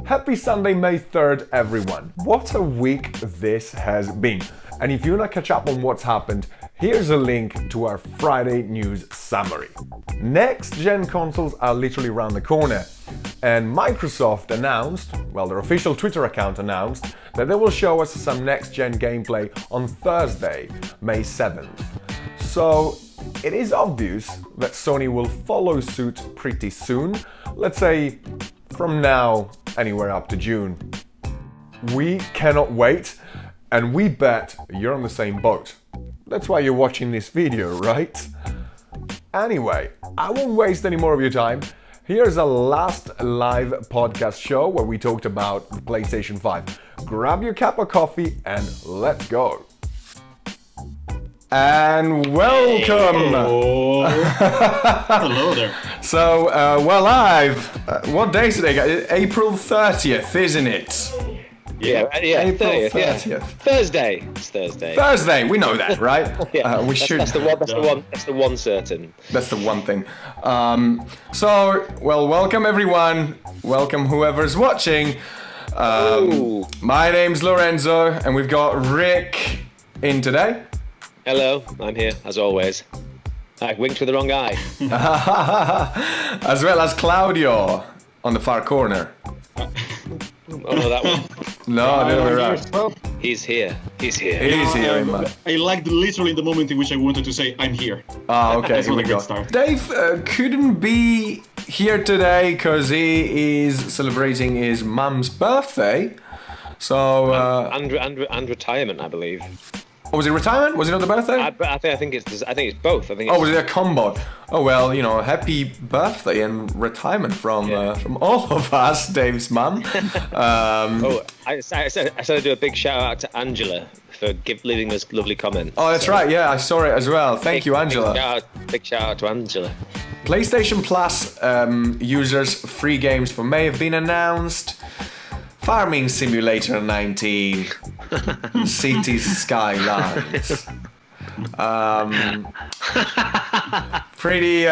Happy Sunday, May 3rd, everyone. What a week this has been. And if you want to catch up on what's happened, here's a link to our Friday news summary. Next-gen consoles are literally around the corner. And Microsoft announced, well, their official Twitter account announced, that they will show us some next-gen gameplay on Thursday, May 7th. So, it is obvious that Sony will follow suit pretty soon, let's say from now anywhere up to June. We cannot wait, and we bet you're on the same boat. That's why you're watching this video, right? Anyway, I won't waste any more of your time. Here's a last live podcast show where we talked about the PlayStation 5. Grab your cup of coffee and let's go. And welcome! Hello. Hello there. So, we're live. What day is today, guys? April 30th, isn't it? Yeah, April 30th, 30th. yeah. Thursday. It's Thursday. Thursday, we know that, right? Yeah, we should. That's the one certain. That's the one thing. Welcome everyone. Welcome whoever's watching. My name's Lorenzo, and we've got Rick in today. Hello, I'm here as always. I winked with the wrong eye. As well as Claudio on the far corner. Oh no, that one. No, the other way around. He's here. He's here. He's here, man. I liked literally the moment in which I wanted to say, I'm here. Oh, okay, That's here we not a go. good start. Dave couldn't be here today because he is celebrating his mum's birthday. So, And retirement, I believe. oh, was it retirement? Was it not the birthday? I think it's both. I think it's, Oh, was it a combo? Oh well, happy birthday and retirement from all of us, Dave's mum. I said I'd do a big shout out to Angela for leaving this lovely comment. Oh, that's right. Yeah, I saw it as well. Thank you, Angela. Big shout out to Angela. PlayStation Plus users free games for May have been announced. Farming Simulator 19, Cities Skylines. Pretty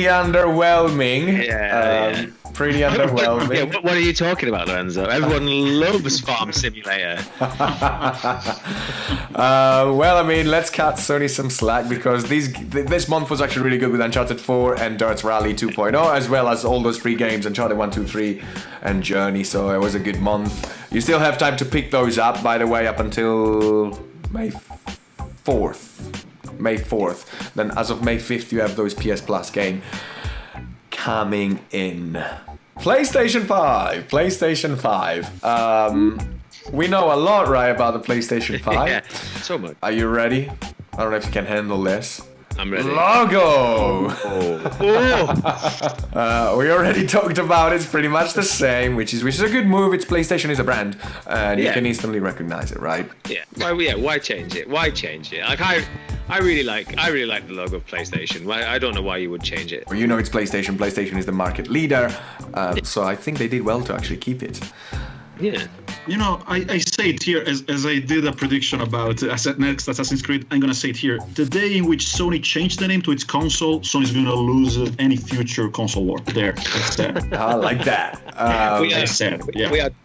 underwhelming. Yeah. Pretty underwhelming. Yeah, what are you talking about, Lorenzo? Everyone loves Farm Simulator. Well, I mean, let's cut Sony some slack because this month was actually really good with Uncharted 4 and Dirt Rally 2.0, as well as all those free games, Uncharted 1, 2, 3, and Journey, so it was a good month. You still have time to pick those up, by the way, up until May 4th. May 4th. Then as of May 5th, you have those PS Plus game coming in. PlayStation 5. We know a lot, right, about the PlayStation 5. Yeah, so much. Are you ready? I don't know if you can handle this. I'm ready. Logo! Oh. We already talked about it. It's pretty much the same, which is a good move. It's PlayStation is a brand, and you can instantly recognize it, right? Yeah. Why change it? Like I really like the logo of PlayStation. I don't know why you would change it. Well, it's PlayStation. PlayStation is the market leader, so I think they did well to actually keep it. Yeah. I say it here as I did a prediction about next Assassin's Creed. I'm going to say it here. The day in which Sony changed the name to its console, Sony's going to lose any future console war. There. That's sad. I like that.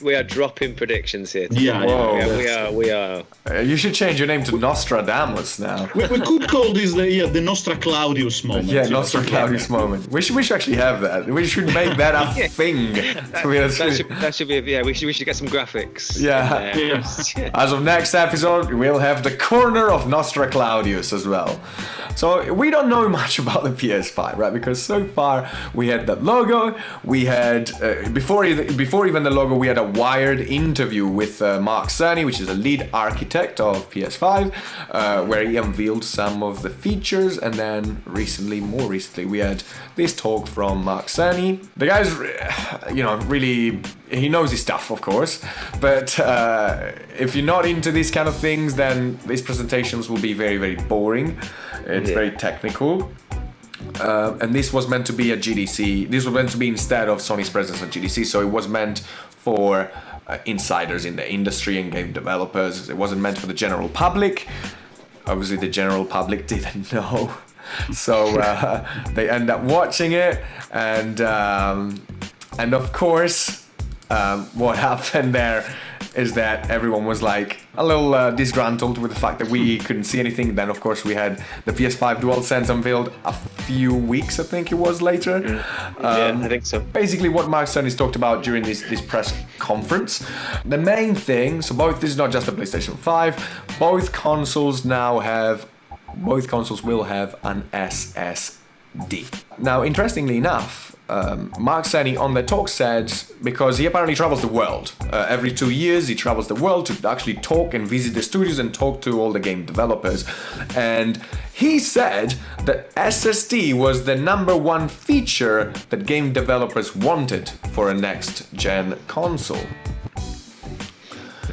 We are dropping predictions here. Yeah. We are. You should change your name to Nostradamus now. We could call this the Nostra Claudius moment. Yeah, Nostra Claudius moment. We should actually have that. We should make that a thing. That should be. Yeah, we should get some graphics. Yeah. As of next episode, we'll have the corner of Nostra Claudius as well. So we don't know much about the PS5, right? Because so far we had that logo. We had before even the logo, we had a Wired interview with Mark Cerny, which is a lead architect of PS5, where he unveiled some of the features. And then more recently, we had this talk from Mark Cerny. The guy's, really, he knows his stuff, of course. But if you're not into these kind of things, then these presentations will be very, very boring. It's very technical. And this was meant to be a GDC. This was meant to be instead of Sony's presence at GDC. So it was meant for insiders in the industry and game developers. It wasn't meant for the general public. Obviously, the general public didn't know. So they end up watching it. And of course, what happened there is that everyone was like a little disgruntled with the fact that we couldn't see anything. Then of course we had the PS5 DualSense unveiled a few weeks, I think it was, later. Yeah, I think so. Basically what Mark Cerny's talked about during this press conference. The main thing, so this is not just the PlayStation 5, both consoles will have an SSD. Now, interestingly enough, Mark Cerny on the talk said, because he apparently travels the world, every 2 years he travels the world to actually talk and visit the studios and talk to all the game developers, and he said that SSD was the #1 feature that game developers wanted for a next gen console.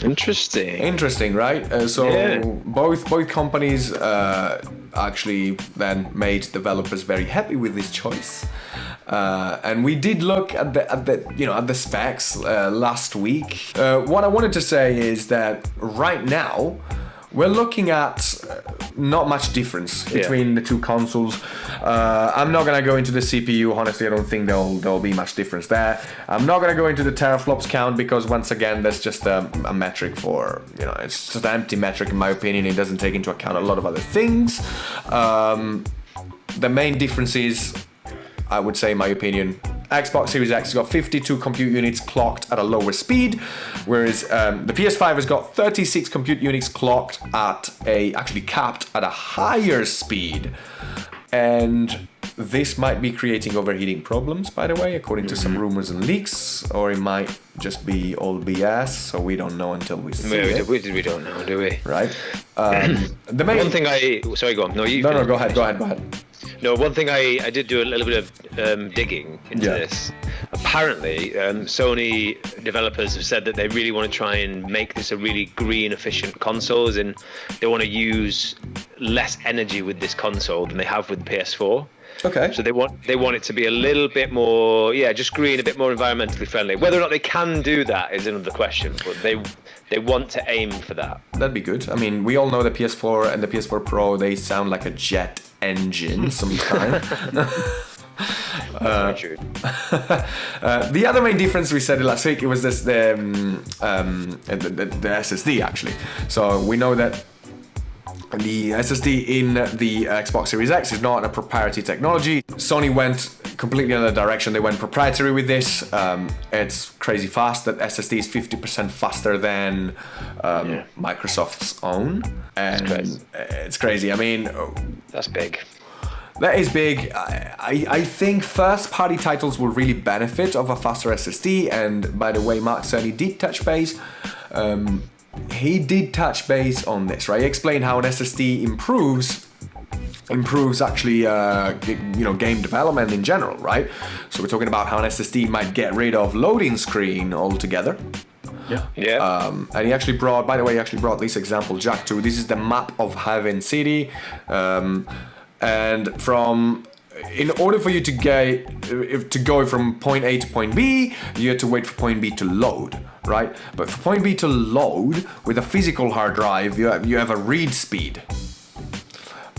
Interesting, right? Both companies actually then made developers very happy with this choice. And we did look at the specs last week. What I wanted to say is that right now we're looking at not much difference between the two consoles. I'm not gonna go into the CPU. Honestly, I don't think there'll be much difference there. I'm not gonna go into the teraflops count because once again, that's just a metric for, it's just an empty metric in my opinion. It doesn't take into account a lot of other things. The main difference is, I would say, in my opinion, Xbox Series X has got 52 compute units clocked at a lower speed, whereas the PS5 has got 36 compute units clocked actually capped at a higher speed. And this might be creating overheating problems, by the way, according to some rumors and leaks, or it might just be all BS, so we don't know until we see it. We don't know, do we? Right. The main... One thing Sorry, go on. No, go ahead. No, one thing I did do a little bit of digging into this. Apparently, Sony developers have said that they really want to try and make this a really green, efficient console, and they want to use less energy with this console than they have with the PS4. Okay. So they want it to be a little bit more, just green, a bit more environmentally friendly. Whether or not they can do that is another question, but they want to aim for that. That'd be good. I mean, we all know the PS4 and the PS4 Pro, they sound like a jet engine sometimes. The other main difference we said last week, it was this the SSD actually. So we know that the SSD in the Xbox Series X is not a proprietary technology. Sony went completely in the direction. They went proprietary with this. It's crazy fast. That SSD is 50% faster than Microsoft's own. And it's crazy. I mean... That's big. That is big. I think first-party titles will really benefit of a faster SSD. And by the way, Mark Cerny did touch base. He did touch base on this, right? He explained how an SSD improves actually, game development in general, right? So we're talking about how an SSD might get rid of loading screen altogether. Yeah. And he actually brought this example, Jack, too. This is the map of Haven City, and in order for you to go from point A to point B, you have to wait for point B to load, right? But for point B to load with a physical hard drive, you have a read speed.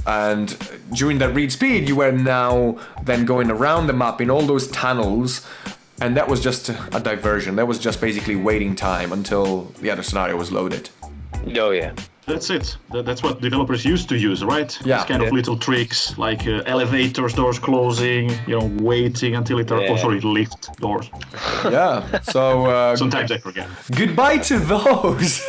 And during that read speed, you were now then going around the map in all those tunnels, and that was just a diversion. That was just basically waiting time until the other scenario was loaded. Oh, yeah. That's it. That's what developers used to use, right? Yeah. These kind of little tricks, like elevators, doors closing, waiting until lift doors. Yeah. So sometimes I forget. Goodbye to those.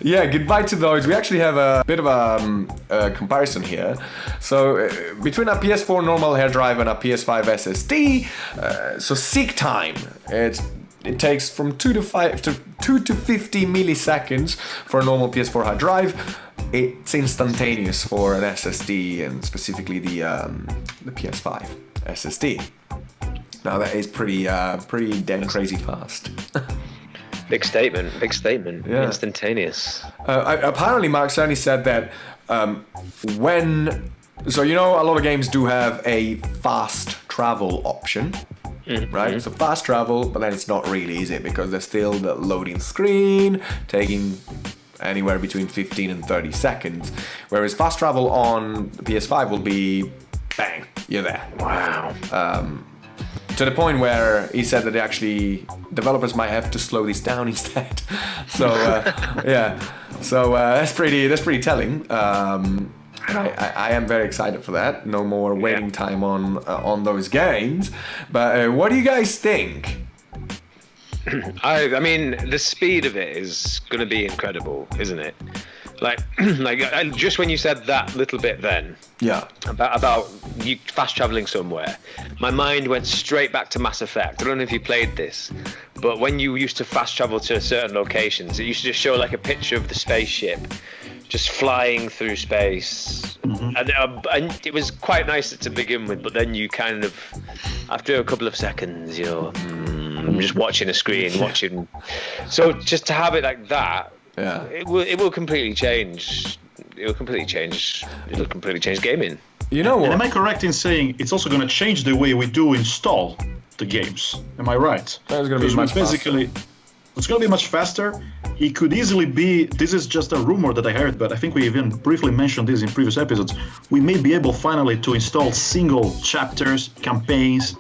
Goodbye to those. We actually have a bit of a comparison here. So between a PS4 normal hard drive and a PS5 SSD, so seek time. It takes from 2 to 50 milliseconds for a normal PS4 hard drive. It's instantaneous for an SSD, and specifically the PS5 SSD. Now that is pretty damn crazy fast. Big statement. Yeah. Instantaneous. Apparently, Mark Cerny said that a lot of games do have a fast travel option. Right? So fast travel, but then it's not really, is it? Because there's still the loading screen taking anywhere between 15 and 30 seconds. Whereas fast travel on the PS5 will be bang, you're there. Wow. to the point where he said that developers might have to slow this down instead. So yeah, so that's pretty telling. I am very excited for that. No more waiting time on those games. But what do you guys think? I mean, the speed of it is going to be incredible, isn't it? Like just when you said that little bit then, about you fast traveling somewhere, my mind went straight back to Mass Effect. I don't know if you played this, but when you used to fast travel to certain locations, it used to just show like a picture of the spaceship just flying through space, and it was quite nice to begin with. But then you kind of, after a couple of seconds, I'm just watching a screen, watching. So just to have it like that. Yeah, it will completely change. It'll completely change gaming. You know what? And am I correct in saying it's also going to change the way we do install the games? Am I right? That's going to be much faster. It's going to be much faster. It could easily be. This is just a rumor that I heard, but I think we even briefly mentioned this in previous episodes. We may be able finally to install single chapters, campaigns.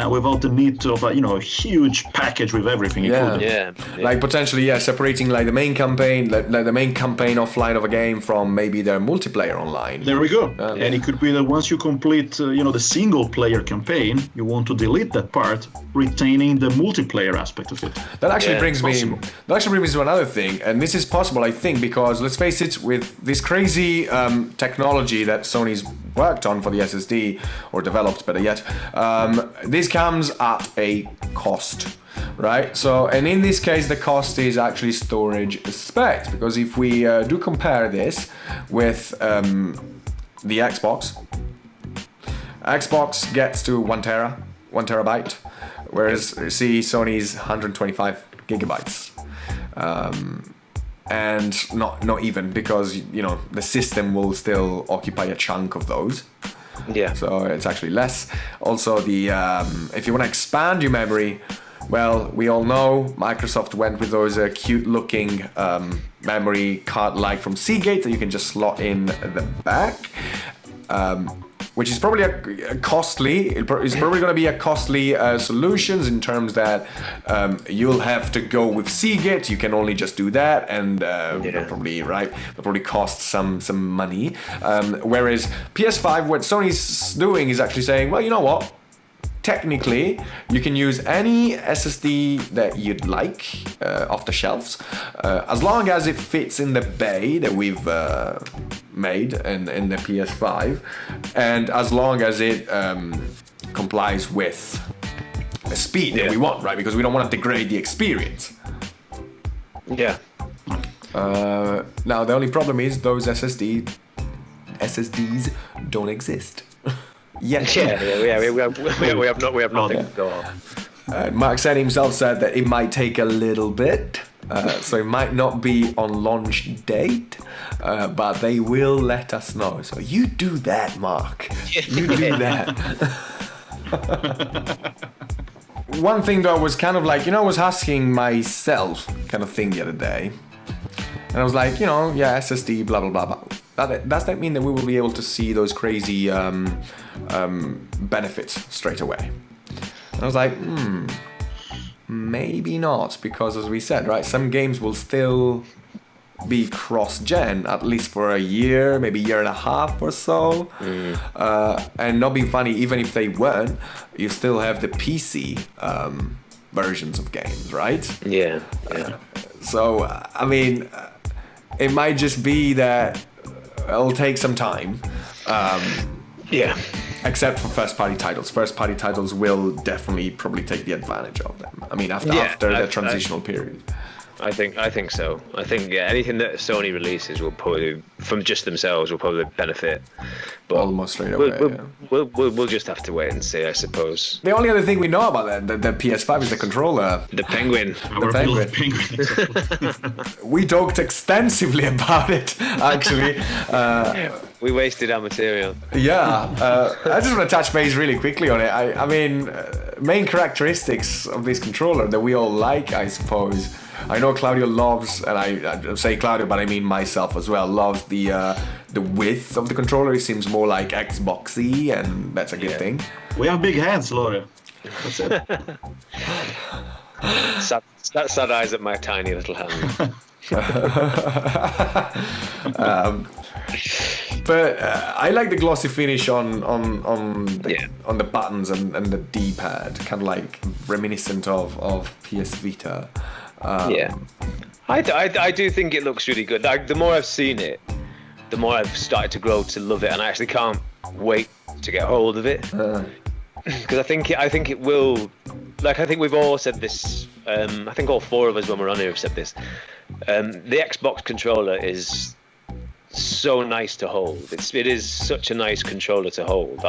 Without the need of a huge package with everything included. Yeah. Like potentially, separating like the main campaign, like the main campaign offline of a game from maybe their multiplayer online. There we go. And it could be that once you complete, the single player campaign, you want to delete that part, retaining the multiplayer aspect of it. That actually brings me to another thing, and this is possible, I think, because let's face it, with this crazy technology that Sony's worked on for the SSD, or developed better yet, this comes at a cost, right? So, and in this case, the cost is actually storage space, because if we do compare this with the Xbox gets to 1 terabyte, whereas Sony's 125 gigabytes. And not even, because the system will still occupy a chunk of those. Yeah. So it's actually less. Also, the if you want to expand your memory, well, we all know Microsoft went with those cute-looking memory card-like from Seagate that you can just slot in the back. Which is probably it's probably going to be a costly solutions in terms that you'll have to go with Seagate. You can only just do that, and they'll probably cost some money. Whereas PS5, what Sony's doing is actually saying, well, you know what? Technically, you can use any SSD that you'd like off the shelves, as long as it fits in the bay that we've made in the PS5, and as long as it complies with the speed that we want, right? Because we don't want to degrade the experience. Yeah. Now the only problem is those SSDs don't exist. We have nothing to go on. Mark himself said that it might take a little bit, so it might not be on launch date, but they will let us know. So you do that, Mark. You do that. One thing though was kind of like, I was asking myself kind of thing the other day, and I was like, SSD, blah blah blah blah. Does that mean that we will be able to see those crazy benefits straight away? And I was like, maybe not, because as we said, right, some games will still be cross-gen, at least for a year, maybe a year and a half or so. And not being funny, even if they weren't, you still have the PC versions of games, right? Yeah. So, I mean, it might just be that it'll take some time. Except for first-party titles. First-party titles will definitely probably take the advantage of them. I mean, after the transitional period. I think so. I think anything that Sony releases will probably, from just themselves, will probably benefit. But almost straight away. We'll just have to wait and see, I suppose. The only other thing we know about the PS5 is the controller. The Penguin. Our Penguin. We talked extensively about it, actually. We wasted our material. Yeah. I just want to touch base really quickly on it. I mean, main characteristics of this controller that we all like, I suppose. I know Claudio loves, and I say Claudio, but I mean myself as well, loves the width of the controller. It seems more like Xboxy, and that's a good thing. We have big hands, Laura. That's it. Sad eyes at my tiny little hand. But I like the glossy finish on the buttons and the D-pad, kind of like reminiscent of PS Vita. Yeah, I do think it looks really good. Like, the more I've seen it, the more I've started to grow to love it, and I actually can't wait to get hold of it. Because I think it will. Like, I think we've all said this. I think all four of us when we're on here have said this. The Xbox controller is so nice to hold. It is such a nice controller to hold.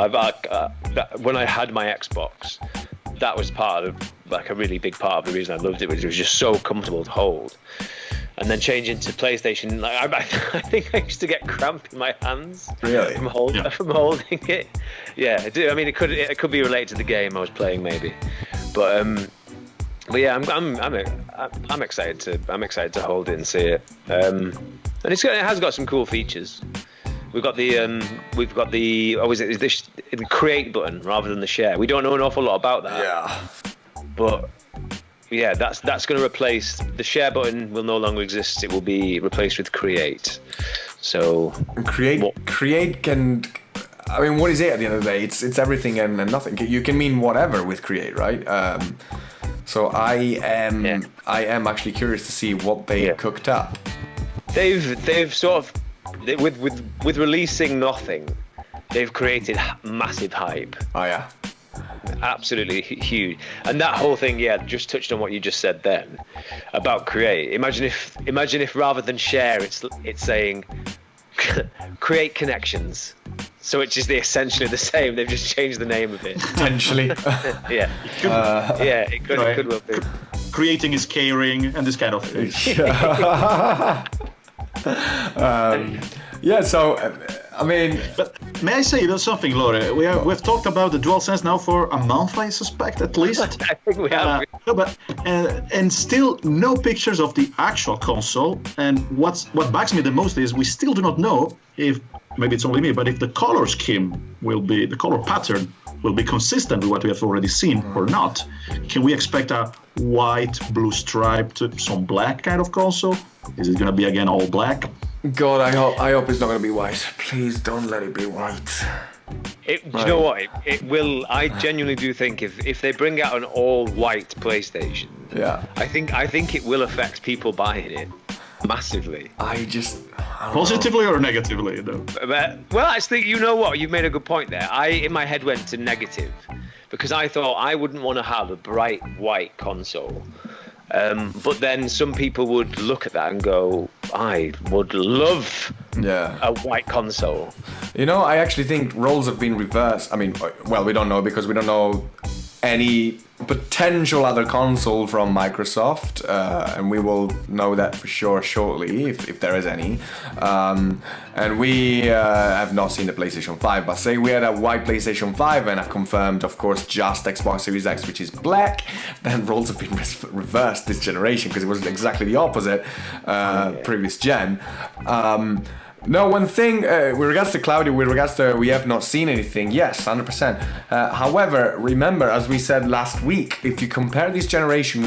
When I had my Xbox, that was part of, like, a really big part of the reason I loved it. Was it was just so comfortable to hold. And then changing to PlayStation, like, I think I used to get cramp in my hands. Really? From holding it. Yeah, I mean, it could be related to the game I was playing, maybe. But yeah, I'm excited to hold it and see it. And it has got some cool features. We've got the the create button rather than the share. We don't know an awful lot about that. Yeah. But yeah, that's going to replace the share button. Will no longer exist. It will be replaced with create. So create can. I mean, what is it at the end of the day? It's everything and nothing. You can mean whatever with create, right? So I am actually curious to see what they cooked up. They've sort of with releasing nothing, they've created massive hype. Oh yeah. Absolutely huge. And that whole thing, just touched on what you just said then about create. Imagine if rather than share, it's saying create connections. So it's just essentially the same. They've just changed the name of it. Potentially. Yeah. It could well be. Creating is caring and this kind of thing. So I mean, but may I say there's something, Lore? We've talked about the DualSense now for a month, I suspect, at least. I think we have. And still no pictures of the actual console. And what bugs me the most is we still do not know if, maybe it's only me, but if the color scheme the color pattern will be consistent with what we have already seen or not. Can we expect a white, blue striped, some black kind of console? Is it going to be again all black? God, I hope it's not going to be white. Please don't let it be white. You know what? It will. I genuinely do think if they bring out an all-white PlayStation, I think it will affect people buying it massively. Positively or negatively, though? Well, actually, you know what? You've made a good point there. In my head went to negative because I thought I wouldn't want to have a bright white console. But then some people would look at that and go, I would love a white console. You know, I actually think roles have been reversed. I mean, well, we don't know because we don't know any potential other console from Microsoft, and we will know that for sure shortly if there is any. And we have not seen the PlayStation 5, but say we had a white PlayStation 5 and a confirmed, of course, just Xbox Series X, which is black, then roles have been reversed this generation because it was exactly the opposite previous gen. No, one thing with regards to Claudio, we have not seen anything. Yes, 100%. However, remember, as we said last week, if you compare this generation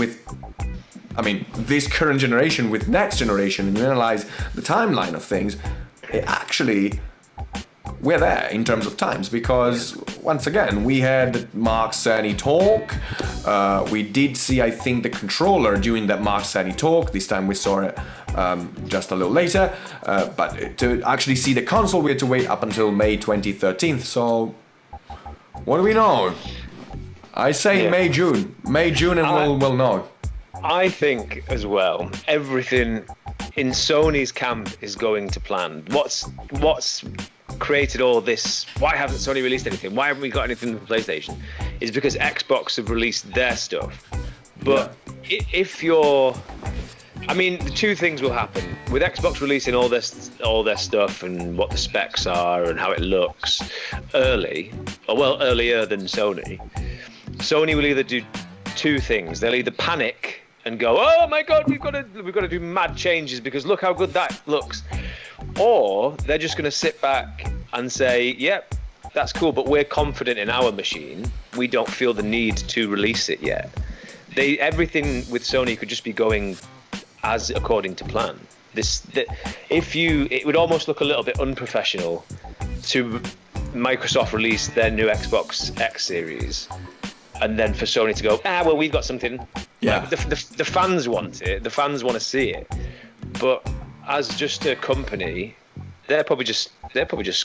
this current generation with next generation, and you analyze the timeline of things, we're there in terms of times because once again we had Mark Cerny talk. We did see, I think, the controller during that Mark Cerny talk. This time we saw it just a little later, but to actually see the console we had to wait up until May 2013. So what do we know? I say May, June, and we'll know. I think as well, everything in Sony's camp is going to plan. What's created all this? Why hasn't Sony released anything? Why haven't we got anything from PlayStation? Is because Xbox have released their stuff. But if you're, the two things will happen with Xbox releasing all their stuff and what the specs are and how it looks earlier than Sony. Sony will either do two things. They'll either panic and go, oh my god, we've got to do mad changes because look how good that looks, or they're just going to sit back and say, yep, that's cool, but we're confident in our machine, we don't feel the need to release it yet. Everything with Sony could just be going as according to plan. It would almost look a little bit unprofessional to Microsoft release their new Xbox X series, and then for Sony to go, well, we've got something. Yeah. Like, the fans want it. The fans want to see it. But as just a company, they're probably just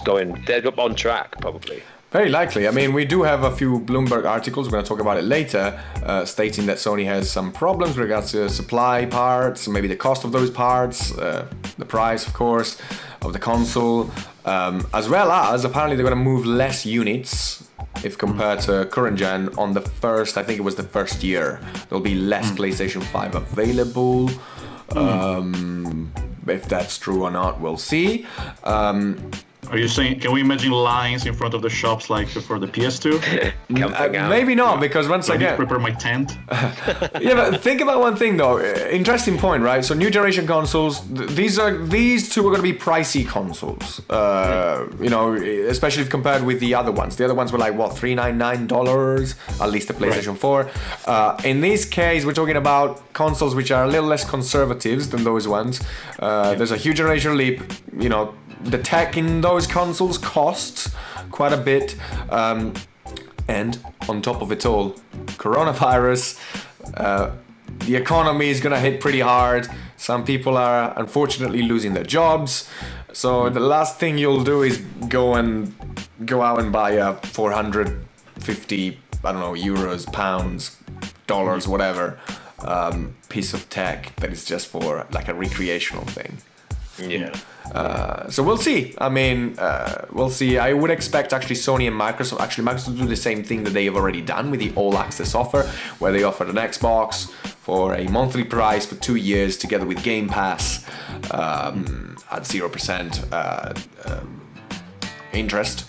going. They're up on track, probably. Very likely. I mean, we do have a few Bloomberg articles, we're going to talk about it later, stating that Sony has some problems with regards to supply parts, maybe the cost of those parts, the price, of course, of the console, as well as apparently they're going to move less units if compared to current gen on the first, I think it was the first year. There'll be less PlayStation 5 available. If that's true or not, we'll see. Are you saying, can we imagine lines in front of the shops like for the PS2? Maybe not, because once I need to again... prepare my tent. Yeah, but think about one thing though. Interesting point, right? So new generation consoles, these two are going to be pricey consoles. Especially if compared with the other ones. The other ones were like, what, $399? At least the PlayStation 4. In this case, we're talking about consoles which are a little less conservative than those ones. There's a huge generation leap, the tech in those consoles costs quite a bit, and on top of it all, coronavirus, the economy is gonna hit pretty hard. Some people are unfortunately losing their jobs, so the last thing you'll do is go out and buy a 450, I don't know, euros, pounds, dollars, whatever, piece of tech that is just for like a recreational thing. Yeah. So we'll see. I mean, we'll see. I would expect actually Sony and Microsoft to do the same thing that they have already done with the All Access offer, where they offered an Xbox for a monthly price for 2 years together with Game Pass at 0% interest,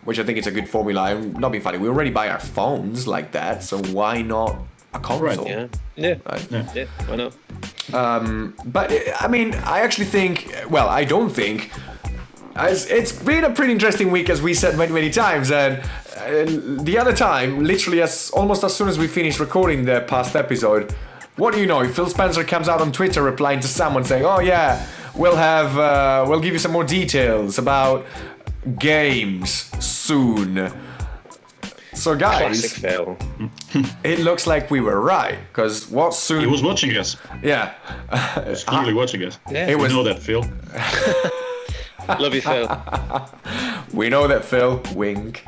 which I think is a good formula. I'm not being funny. We already buy our phones like that, so why not a console? Right, yeah. Right? Yeah, why not? But I mean, I actually think, well, I don't think, it's been a pretty interesting week, as we said many times, and the other time, literally almost as soon as we finished recording the past episode, what do you know, Phil Spencer comes out on Twitter replying to someone saying, oh yeah, we'll give you some more details about games soon. So guys, classic fail. It looks like we were right, because what soon... He was watching us. Yeah. He was clearly watching us. Yeah. We know that, Phil. Love you, Phil. We know that, Phil. Wink.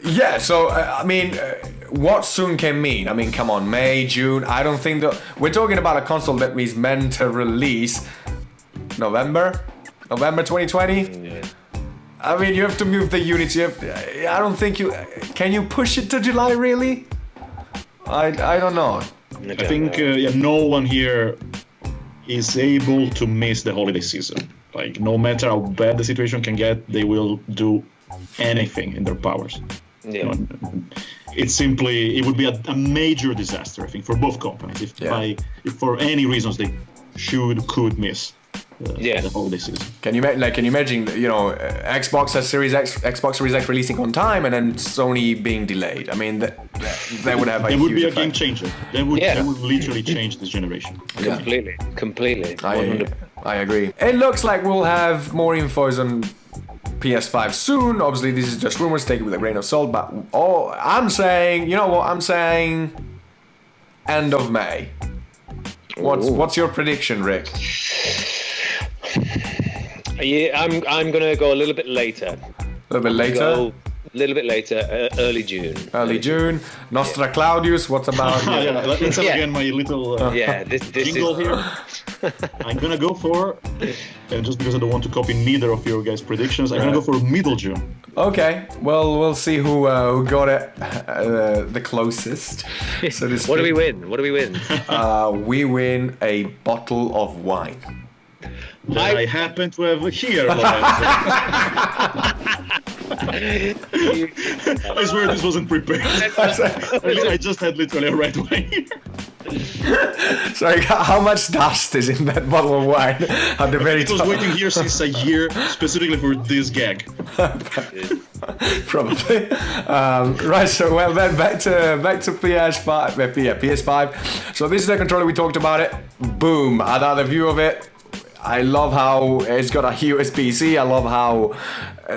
Yeah, so, I mean, what soon can mean? I mean, come on, May, June, I don't think that... We're talking about a console that is meant to release November 2020? Yeah. I mean, you have to move the units. I don't think you... Can you push it to July, really? I don't know. I think no one here is able to miss the holiday season. Like, no matter how bad the situation can get, they will do anything in their powers. Yeah. It would be a major disaster, I think, for both companies. If for any reasons they could miss the holiday season. Can you imagine, Xbox Series X releasing on time and then Sony being delayed? I mean, that would have a huge It would be a effect. game changer. That would literally change this generation. Completely. I agree. It looks like we'll have more infos on PS5 soon. Obviously, this is just rumors, take it with a grain of salt, but I'm saying, I'm saying end of May. What's your prediction, Rick? Yeah, I'm gonna go a little bit later. A little bit later? Early June. Early June. Nostra Claudius, what about... Let's have again my little this jingle here. I'm gonna go for, and just because I don't want to copy neither of your guys' predictions, I'm gonna go for middle June. Okay, well, we'll see who got it the closest. So this What do we win? we win a bottle of wine. I happen to have here. I swear this wasn't prepared. I just had literally a red wine. Sorry, how much dust is in that bottle of wine at the very It was top? waiting here since a year, specifically for this gag. Probably. Right, so well then back to PS5. PS5. So this is the controller, we talked about it. Boom, another view of it. I love how it's got a USB-C. I love how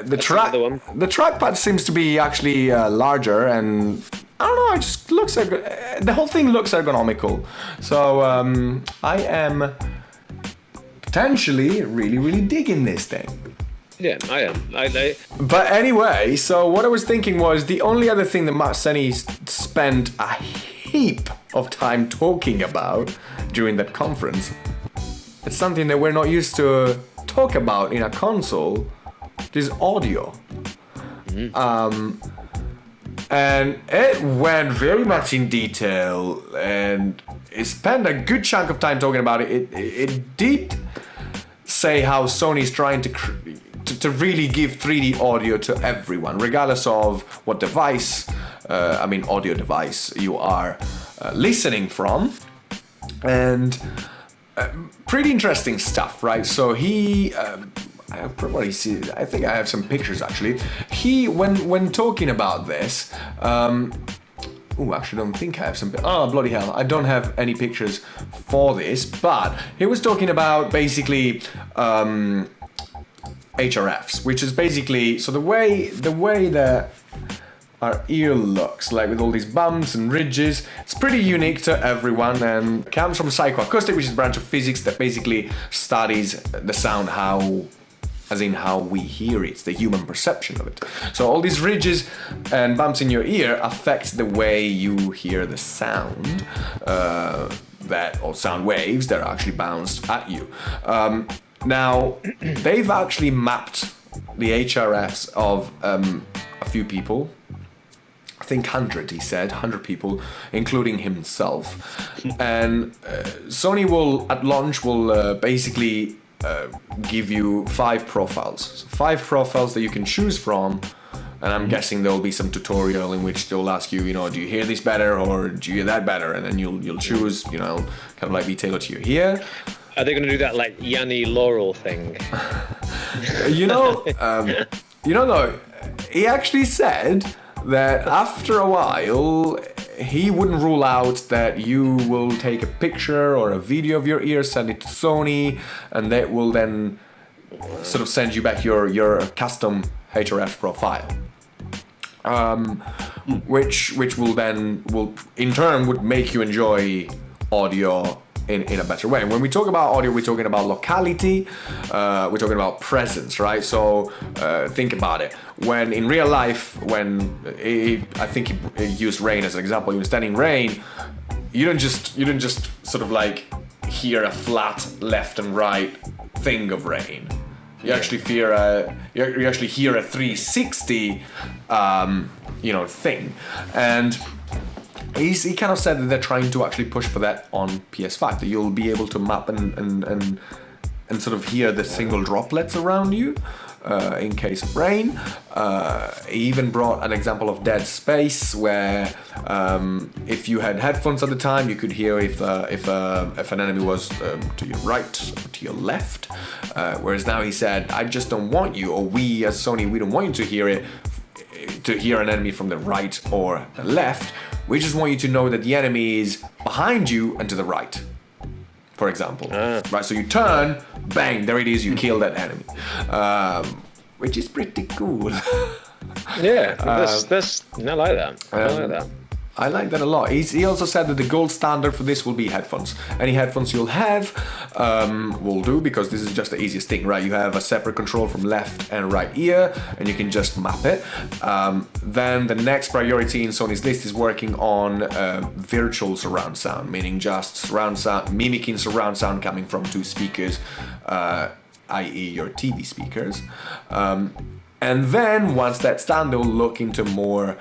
the trackpad seems to be actually larger, and I don't know, it just looks like the whole thing looks ergonomical. So I am potentially really digging this thing. Yeah, I am. But anyway, so what I was thinking was the only other thing that Sony spent a heap of time talking about during that conference, it's something that we're not used to talk about in a console, is audio. And it went very much in detail, and it spent a good chunk of time talking about it. It did say how Sony's trying to really give 3D audio to everyone, regardless of what device, audio device you are listening from. And pretty interesting stuff, right? So he, I think I have some pictures actually. He, when talking about this, actually don't think I have some, oh bloody hell, I don't have any pictures for this, but he was talking about basically HRFs, which is basically, so the way that our ear looks, like with all these bumps and ridges, it's pretty unique to everyone, and comes from psychoacoustic, which is a branch of physics that basically studies the sound, as in how we hear it, the human perception of it. So all these ridges and bumps in your ear affect the way you hear the sound, or sound waves that are actually bounced at you. Now, they've actually mapped the HRFs of a few people. I think 100, he said, 100 people, including himself. And Sony at launch will basically give you 5 profiles. So 5 profiles that you can choose from, and I'm guessing there'll be some tutorial in which they'll ask you, do you hear this better or do you hear that better? And then you'll choose, kind of like be tailored to your ear. Are they going to do that like Yanni Laurel thing? Though, he actually said that after a while, he wouldn't rule out that you will take a picture or a video of your ear, send it to Sony, and that will then sort of send you back your custom HRF profile. Which will in turn would make you enjoy audio in a better way. And when we talk about audio, we're talking about locality, we're talking about presence, right? So think about it. When in real life, I think he used rain as an example, you stand in rain, you don't just sort of like hear a flat left and right thing of rain. You actually hear a 360 thing. And he kind of said that they're trying to actually push for that on PS5, that you'll be able to map and sort of hear the single droplets around you in case of rain. He even brought an example of Dead Space, where if you had headphones at the time, you could hear if an enemy was to your right or to your left. Whereas now he said, I just don't want you, or we as Sony, we don't want you to hear an enemy from the right or the left. We just want you to know that the enemy is behind you and to the right, for example. Right, so you turn, bang, there it is, you kill that enemy. Which is pretty cool. Yeah, I like that. I like that. I like that a lot. He also said that the gold standard for this will be headphones. Any headphones you'll have will do, because this is just the easiest thing, right? You have a separate control from left and right ear, and you can just map it. Then the next priority in Sony's list is working on virtual surround sound, meaning just surround sound, mimicking surround sound coming from 2 speakers, i.e. your TV speakers. And then once that's done, they'll look into more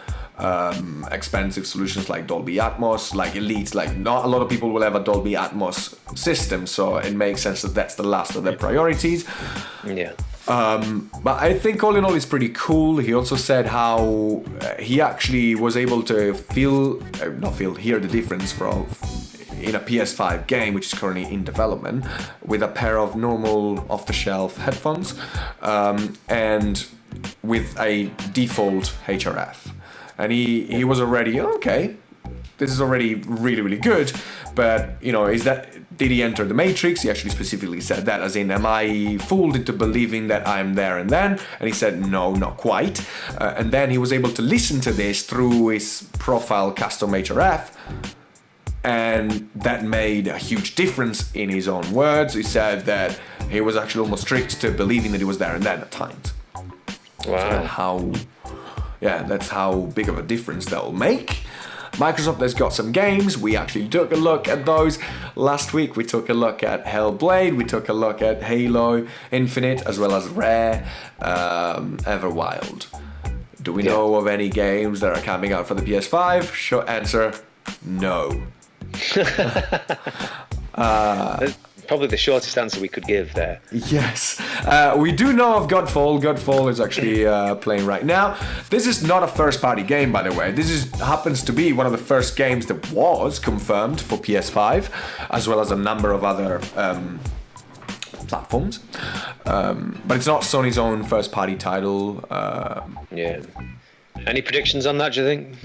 expensive solutions like Dolby Atmos, like Elite. Like, not a lot of people will have a Dolby Atmos system, so it makes sense that that's the last of their priorities. Yeah. But I think all in all, it's pretty cool. He also said how he actually was able to hear the difference in a PS5 game, which is currently in development, with a pair of normal off-the-shelf headphones, and with a default HRF. And he was already, okay, this is already really, really good, but, did he enter the Matrix? He actually specifically said that, as in, am I fooled into believing that I'm there and then? And he said, no, not quite. And then he was able to listen to this through his profile custom HRF, and that made a huge difference in his own words. He said that he was actually almost tricked to believing that he was there and then at times. Wow. That's how big of a difference that will make. Microsoft has got some games. We actually took a look at those last week. We took a look at Hellblade. We took a look at Halo Infinite, as well as Rare, Everwild. Do we know of any games that are coming out for the PS5? Short answer, no. Probably the shortest answer we could give there. Yes. We do know of Godfall. Godfall is actually playing right now. This is not a first-party game, by the way. This happens to be one of the first games that was confirmed for PS5, as well as a number of other platforms. But it's not Sony's own first-party title. Yeah. Any predictions on that, do you think?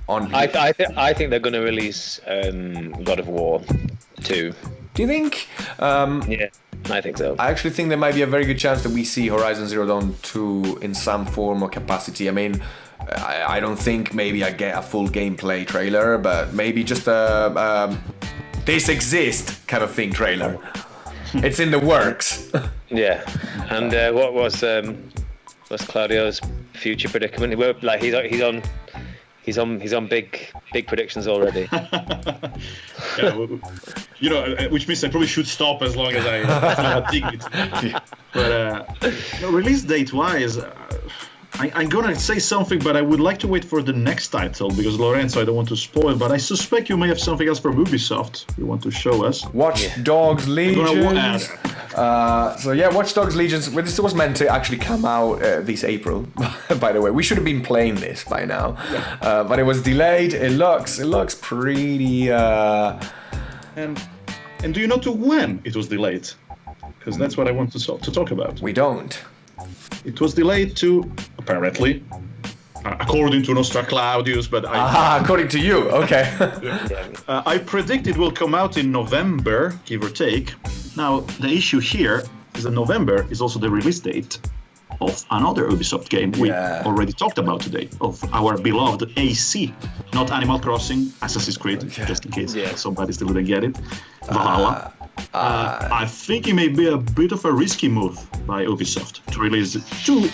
I think they're going to release God of War 2. Do you think? Yeah, I think so. I actually think there might be a very good chance that we see Horizon Zero Dawn 2 in some form or capacity. I mean, I don't think maybe I get a full gameplay trailer, but maybe just a this exists kind of thing trailer. It's in the works. Yeah, and what was Claudio's future predicament? Like he's on big predictions already. Yeah, which means I probably should stop as long as I dig it. But release date wise, I'm gonna say something, but I would like to wait for the next title because Lorenzo, I don't want to spoil, but I suspect you may have something else from Ubisoft you want to show us. Watch Dogs Legions. Watch Dogs Legions. Well, this was meant to actually come out this April. By the way, we should have been playing this by now, but it was delayed. It looks pretty. And do you know to when it was delayed? Because that's what I want to talk about. We don't. It was delayed to, apparently, according to Nostra Claudius, but according to you, okay. I predict it will come out in November, give or take. Now, the issue here is that November is also the release date of another Ubisoft game we already talked about today, of our beloved AC, not Animal Crossing, Assassin's Creed, just in case somebody still didn't get it, Valhalla. I think it may be a bit of a risky move by Ubisoft to release two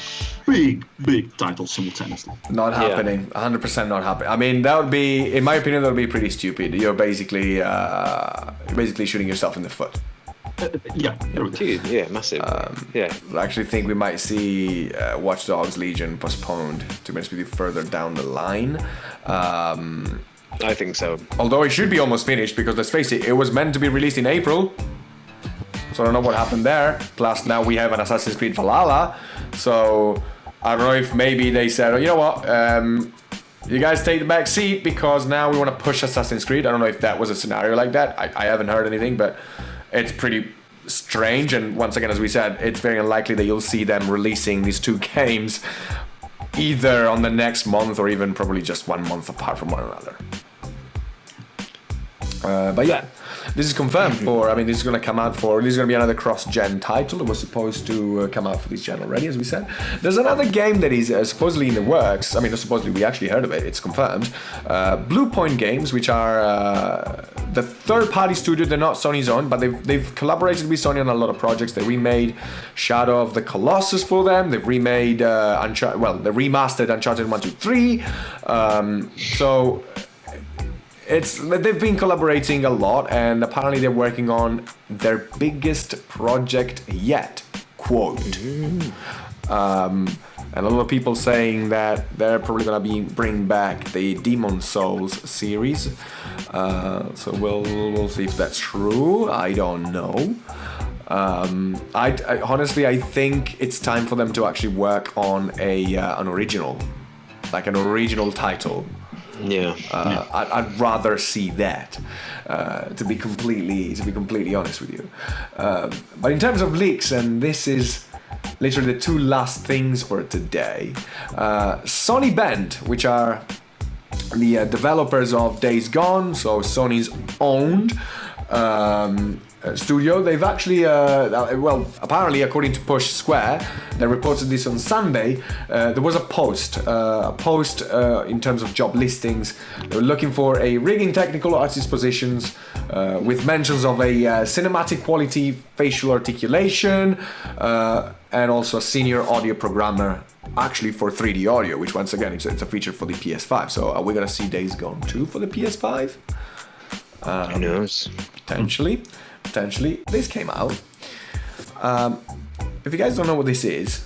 big titles simultaneously. Not happening. 100% not happening. I mean, that would be, in my opinion, that would be pretty stupid. You're basically shooting yourself in the foot. Massive. I actually think we might see Watch Dogs Legion postponed, to be honest with you, further down the line. I think so. Although it should be almost finished, because let's face it was meant to be released in April. So I don't know what happened there. Plus now we have an Assassin's Creed Valhalla. So I don't know if maybe they said, you know what, you guys take the back seat because now we want to push Assassin's Creed. I don't know if that was a scenario like that. I haven't heard anything, but it's pretty strange. And once again, as we said, it's very unlikely that you'll see them releasing these two games either on the next month or even probably just 1 month apart from one another. But yeah, this is confirmed for, this is going to come out for, this is going to be another cross-gen title. It was supposed to come out for this gen already, as we said. There's another game that is supposedly in the works. Not supposedly, we actually heard of it. It's confirmed. Blue Point Games, which are the third-party studio. They're not Sony's own, but they've collaborated with Sony on a lot of projects. They remade Shadow of the Colossus for them. They've remade they remastered Uncharted 1, 2, 3. So they've been collaborating a lot, and apparently they're working on their biggest project yet, quote. And a lot of people saying that they're probably gonna bring back the Demon Souls series. So we'll see if that's true. I don't know. I honestly, I think it's time for them to actually work on an original title. I'd rather see that, to be completely honest with you. But in terms of leaks, and this is literally the two last things for today. Sony Bend, which are the developers of Days Gone, so Sony's owned studio. They've actually, apparently according to Push Square, they reported this on Sunday, there was a post in terms of job listings. They were looking for a rigging technical artist positions with mentions of a cinematic quality facial articulation and also a senior audio programmer, actually for 3D audio, which once again it's a feature for the PS5. So are we gonna see Days Gone 2 for the PS5? Who knows? Potentially. This came out. If you guys don't know what this is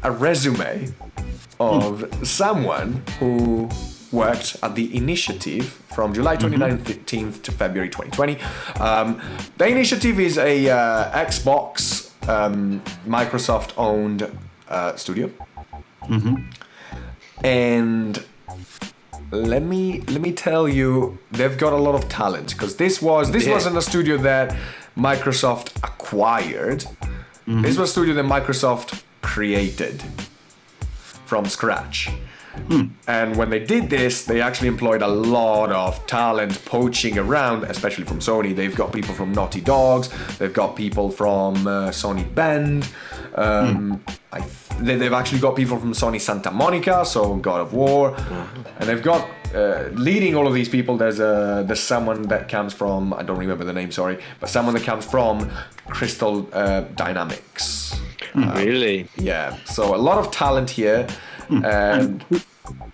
a resume of someone who worked at the Initiative from July 2019 to February 2020. The Initiative is a Xbox Microsoft-owned studio, and let me tell you, they've got a lot of talent, because this wasn't a studio that Microsoft acquired. This was a studio that Microsoft created from scratch. And when they did this, they actually employed a lot of talent poaching around, especially from Sony. They've got people from Naughty Dogs, they've got people from Sony Bend, they've actually got people from Sony Santa Monica, so God of War, and they've got leading all of these people. There's someone that comes from, I don't remember the name, sorry, but someone that comes from Crystal Dynamics. Really? Yeah, so a lot of talent here. And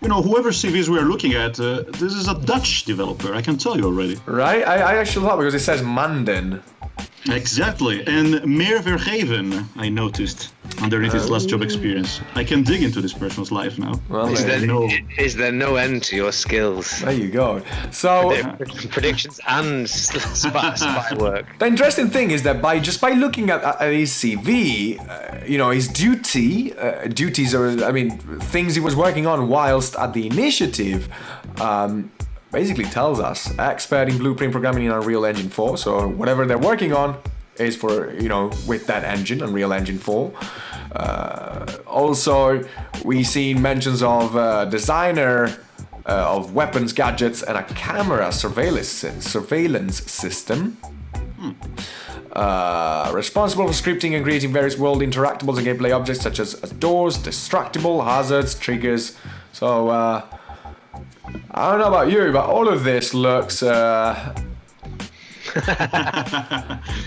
whoever CVs we're looking at, this is a Dutch developer, I can tell you already. Right? I actually thought, because it says Manden. Exactly, and meer vergeven, I noticed, underneath his last job experience. I can dig into this person's life now. Well, is there no end to your skills? There you go. So predictions and spy work. The interesting thing is that by looking at his CV, his duties are, things he was working on whilst at the Initiative, basically tells us expert in blueprint programming in Unreal Engine 4. So whatever they're working on is for, with that engine, Unreal Engine 4. Also, we've seen mentions of designer of weapons, gadgets, and a camera surveillance system. Responsible for scripting and creating various world interactables and gameplay objects such as doors, destructible, hazards, triggers. So, I don't know about you, but all of this looks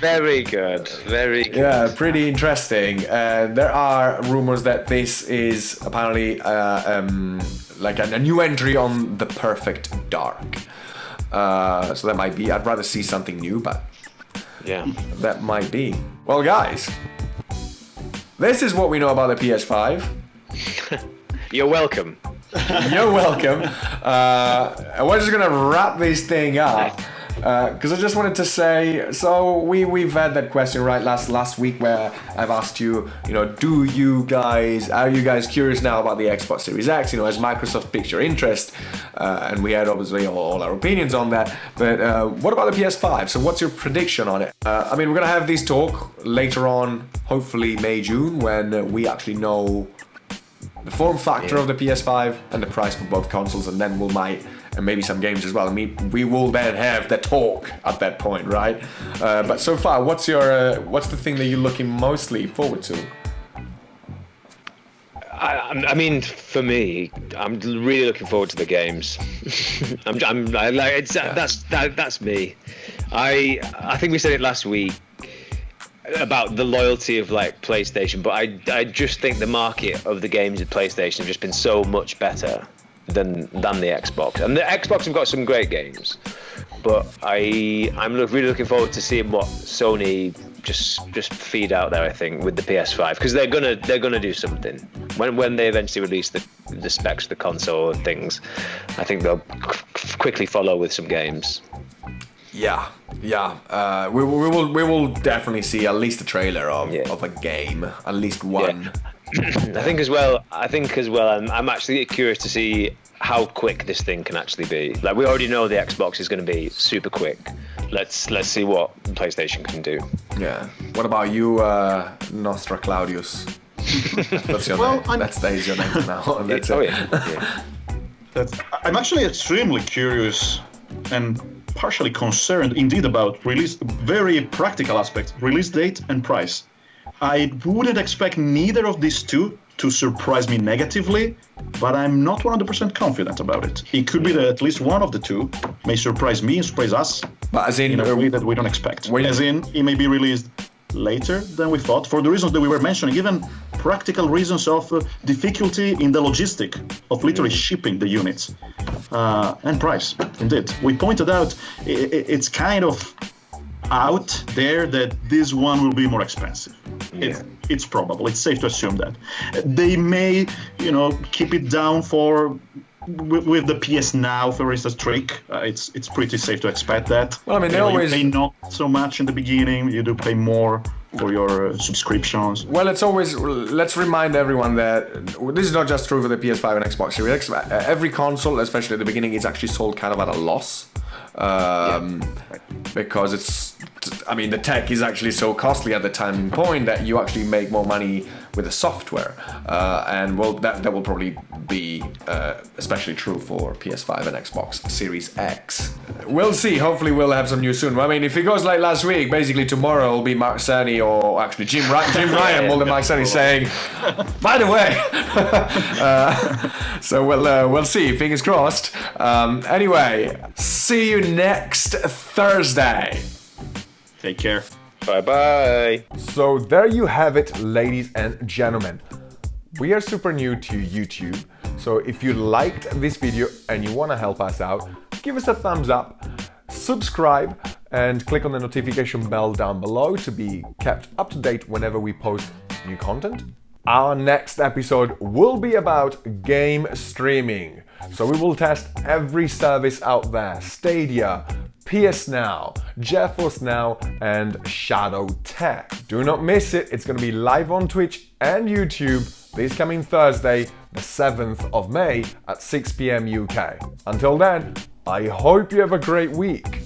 very good. Yeah, pretty interesting. There are rumors that this is apparently like a new entry on The Perfect Dark. So that might be, I'd rather see something new, but yeah, that might be. Well, guys, this is what we know about the PS5. You're welcome. You're welcome. And we're just gonna wrap this thing up, because I just wanted to say, so we've had that question right last week where I've asked you, are you guys curious now about the Xbox Series X? Has Microsoft piqued your interest? And we had obviously all our opinions on that. But what about the PS5? So what's your prediction on it? We're gonna have this talk later on, hopefully May, June, when we actually know the form factor of the PS5 and the price for both consoles, and then and maybe some games as well. We will then have the talk at that point, right? But so far, what's the thing that you're looking mostly forward to? For me, I'm really looking forward to the games. That's me. I think we said it last week about the loyalty of PlayStation, but I just think the market of the games at PlayStation have just been so much better than the Xbox. And the Xbox have got some great games, but I'm really looking forward to seeing what Sony just feed out there. I think with the PS5, because they're gonna do something when they eventually release the specs of the console and things. I think they'll quickly follow with some games. Yeah. We will definitely see at least a trailer of a game, at least one. Yeah. I think as well. I'm actually curious to see how quick this thing can actually be. We already know the Xbox is going to be super quick. Let's see what PlayStation can do. Yeah. What about you, Nostra Claudius? That's your Well, name. That stays your name now. That's Oh it. yeah. I'm actually extremely curious and partially concerned indeed about release, very practical aspects, release date and price. I wouldn't expect neither of these two to surprise me negatively, but I'm not 100% confident about it. It could be that at least one of the two may surprise me and surprise us But as in, in a way that we don't expect. when- As in, it may be released later than we thought, for the reasons that we were mentioning, even practical reasons of difficulty in the logistic of literally shipping the units and price. Indeed, we pointed out it's kind of out there that this one will be more expensive. It's probable. It's safe to assume that they may, keep it down for. With the PS Now, for instance, trick, it's pretty safe to expect that. Well, I mean, they You always- pay not so much in the beginning. You do pay more for your subscriptions. well, it's always, let's remind everyone that this is not just true for the PS5 and Xbox Series X. Every console, especially at the beginning, is actually sold kind of at a loss. Because the tech is actually so costly at the time point that you actually make more money with the software. And well, that will probably be especially true for PS5 and Xbox Series X. We'll see. Hopefully we'll have some news soon. I mean, if it goes like last week, basically tomorrow will be Mark Cerny or actually Jim Ryan more than Mark Cerny saying, by the way. So we'll see. Fingers crossed. Anyway, see you next Thursday. Take care. Bye. So there you have it, ladies and gentlemen. We are super new to YouTube, so if you liked this video and you want to help us out, give us a thumbs up, subscribe, and click on the notification bell down below to be kept up to date whenever we post new content. Our next episode will be about game streaming. So we will test every service out there: Stadia, PS Now, GeForce Now, and Shadow Tech. Do not miss it. It's going to be live on Twitch and YouTube this coming Thursday, the 7th of May at 6 p.m. UK. Until then, I hope you have a great week.